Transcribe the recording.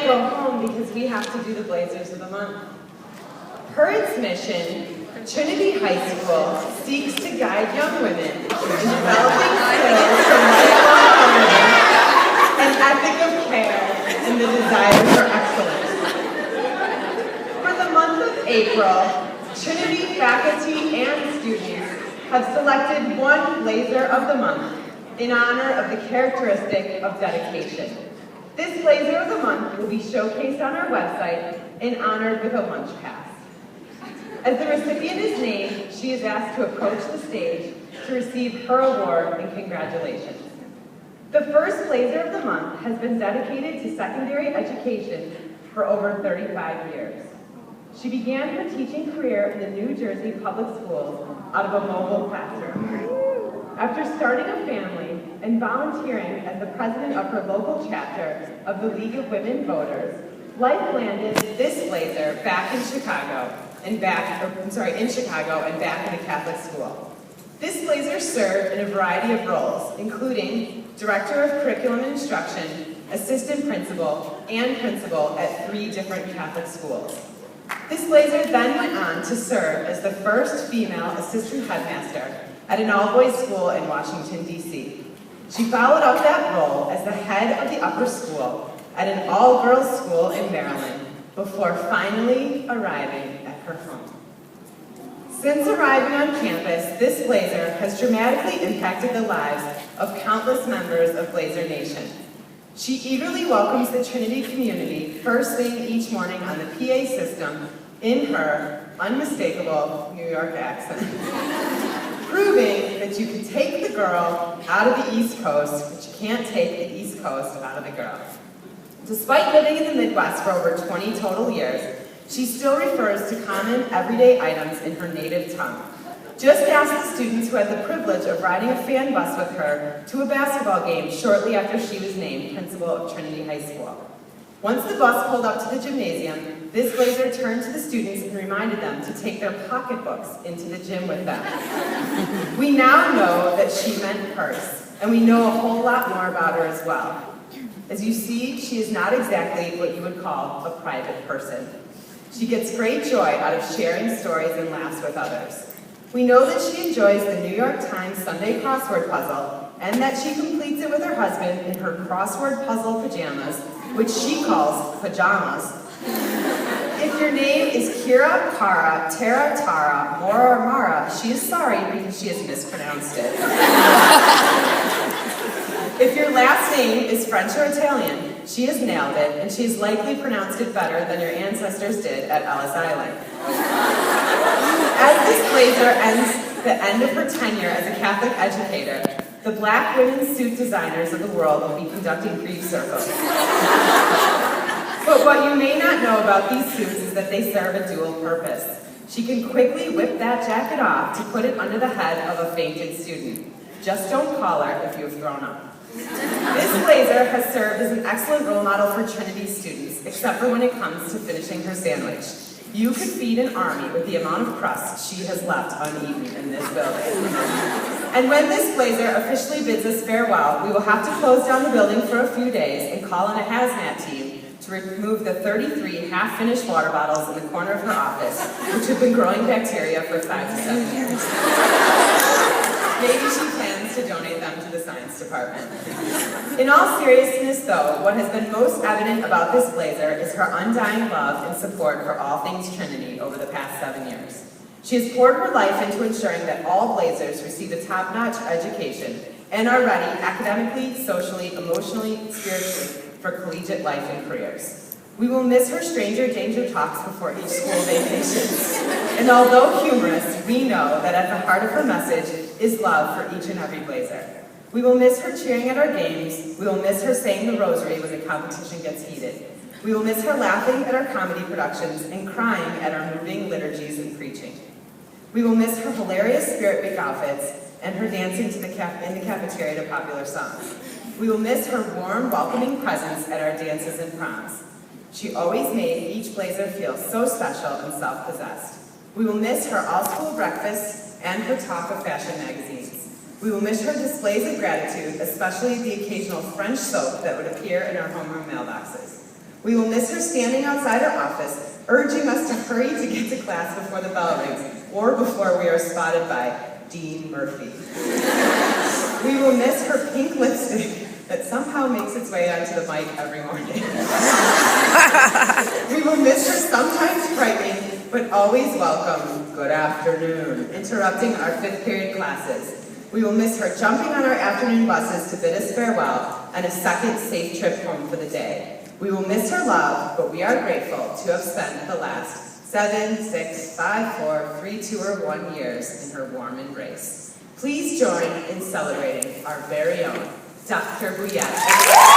can't go home because we have to do the Blazers of the Month. Per its mission, Trinity High School seeks to guide young women in developing skills for lifelong learning, an ethic of care, and the desire for excellence. For the month of April, Trinity faculty and students have selected one Blazer of the Month in honor of the characteristic of dedication. This Blazer of the Month will be showcased on our website and honored with a lunch pass. As the recipient is named, she is asked to approach the stage to receive her award and congratulations. The first Blazer of the Month has been dedicated to secondary education for over 35 years. She began her teaching career in the New Jersey public schools out of a mobile classroom. After starting a family and volunteering as the president of her local chapter of the League of Women Voters, life landed this Blazer back in Chicago and back in a Catholic school. This Blazer served in a variety of roles, including Director of Curriculum and Instruction, Assistant Principal, and Principal at 3 different Catholic schools. This Blazer then went on to serve as the first female assistant headmaster at an all-boys school in Washington, D.C. She followed up that role as the head of the upper school at an all-girls school in Maryland before finally arriving at her home. Since arriving on campus, this Blazer has dramatically impacted the lives of countless members of Blazer Nation. She eagerly welcomes the Trinity community first thing each morning on the PA system in her unmistakable New York accent, proving that you can take the girl out of the East Coast, but you can't take the East Coast out of the girl. Despite living in the Midwest for over 20 total years, she still refers to common everyday items in her native tongue. Just ask the students who had the privilege of riding a fan bus with her to a basketball game shortly after she was named principal of Trinity High School. Once the bus pulled up to the gymnasium, this Blazer turned to the students and reminded them to take their pocketbooks into the gym with them. We now know that she meant purse, and we know a whole lot more about her as well. As you see, she is not exactly what you would call a private person. She gets great joy out of sharing stories and laughs with others. We know that she enjoys the New York Times Sunday crossword puzzle and that she completes it with her husband in her crossword puzzle pajamas, which she calls pajamas. If your name is Kira, Kara, Tara, Tara, Mora, or Mara, she is sorry because she has mispronounced it. If your last name is French or Italian, she has nailed it, and she has likely pronounced it better than your ancestors did at Ellis Island. As this Blazer ends the end of her tenure as a Catholic educator, the black women's suit designers of the world will be conducting grief circles. But what you may not know about these suits is that they serve a dual purpose. She can quickly whip that jacket off to put it under the head of a fainted student. Just don't call her if you have thrown up. This Blazer has served as an excellent role model for Trinity students, except for when it comes to finishing her sandwich. You could feed an army with the amount of crust she has left uneaten in this building. And when this Blazer officially bids us farewell, we will have to close down the building for a few days and call in a hazmat team to remove the 33 half-finished water bottles in the corner of her office, which have been growing bacteria for 5 to 7 years. Maybe she plans to donate them to the science department. In all seriousness, though, what has been most evident about this Blazer is her undying love and support for all things Trinity over the past 7 years. She has poured her life into ensuring that all Blazers receive a top-notch education and are ready academically, socially, emotionally, spiritually for collegiate life and careers. We will miss her stranger danger talks before each school vacation. And although humorous, we know that at the heart of her message is love for each and every Blazer. We will miss her cheering at our games. We will miss her saying the rosary when the competition gets heated. We will miss her laughing at our comedy productions and crying at our moving liturgies and preaching. We will miss her hilarious Spirit Week outfits and her dancing in the cafeteria to popular songs. We will miss her warm, welcoming presence at our dances and proms. She always made each Blazer feel so special and self-possessed. We will miss her all-school breakfasts and her talk of fashion magazines. We will miss her displays of gratitude, especially the occasional French soap that would appear in our homeroom mailboxes. We will miss her standing outside her office, urging us to hurry to get to class before the bell rings, or before we are spotted by Dean Murphy. We will miss her pink lipstick that somehow makes its way onto the mic every morning. We will miss her sometimes frightening, but always welcome, good afternoon, interrupting our 5th period classes. We will miss her jumping on our afternoon buses to bid us farewell and a second safe trip home for the day. We will miss her love, but we are grateful to have spent the last 7, 6, 5, 4, 3, 2, or 1 years in her warm embrace. Please join in celebrating our very own Dr. Bouillette.